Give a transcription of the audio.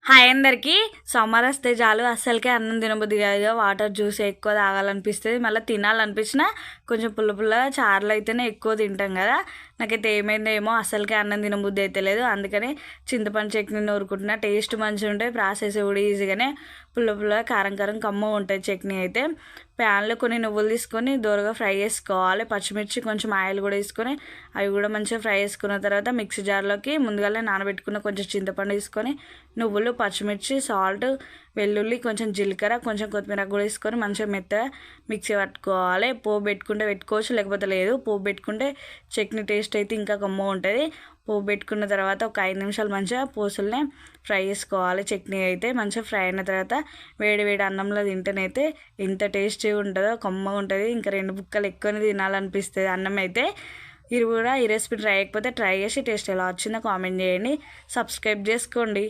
Hi అందరికీ. Summer వస్తే చాలు అస్సలకే అన్నం తినబుద్ధి కాదు. వాటర్ జ్యూస్ ఎక్కువ తాగాలనిపిస్తుంది. మళ్ళీ తినాలనిపించినా కొంచెం పుల్ల పుల్లగా చారులు అయితేనే ఎక్కువ తింటాం కదా. నాకైతే ఏమైందేమో అస్సలకే అన్నం తినబుద్ధి అయితే లేదు. అందుకని చింతపండు చట్నీ నూరుకుంటున్నా. టేస్ట్ మంచిగా ఉంటాయి, ప్రాసెస్ కూడా ఈజీగానే. పుల్ల పుల్లగా కారం కారం కమ్మ ఉంటుంది చట్నీ అయితే. ప్యాన్లో కొన్ని నువ్వులు తీసుకొని దోరగా ఫ్రై చేసుకోవాలి. పచ్చిమిర్చి కొంచెం ఆయిల్ కూడా తీసుకొని అవి కూడా మంచిగా ఫ్రై చేసుకున్న తర్వాత మిక్సీ జార్లోకి ముందుగానే నానబెట్టుకున్న కొంచెం చింతపండు తీసుకొని నువ్వులు, పచ్చిమిర్చి, సాల్ట్, వెల్లుల్లి, కొంచెం జీలకర్ర, కొంచెం కొత్తిమీర కూడా తీసుకొని మంచిగా మెత్తగా మిక్సీ పట్టుకోవాలి. పోపు పెట్టుకుంటే పెట్టుకోవచ్చు, లేకపోతే లేదు. పోపు పెట్టుకుంటే చట్నీ టేస్ట్ అయితే ఇంకా కమ్మ ఉంటుంది. పోపు పెట్టుకున్న తర్వాత ఒక 5 నిమిషాలు మంచిగా పూసల్ని ఫ్రై చేసుకోవాలి. చట్నీ అయితే మంచిగా ఫ్రై అయిన తర్వాత వేడి వేడి అన్నంలో తింటేనైతే ఎంత టేస్టీగా ఉంటుందో, కమ్మగా ఉంటుంది. ఇంకా 2 బుక్కలు ఎక్కువనే తినాలనిపిస్తుంది అన్నం అయితే. ఇది కూడా ఈ రెసిపీ ట్రై చేయకపోతే ట్రై చేసి టేస్ట్ ఎలా వచ్చిందో కామెంట్ చేయండి. సబ్స్క్రైబ్ చేసుకోండి.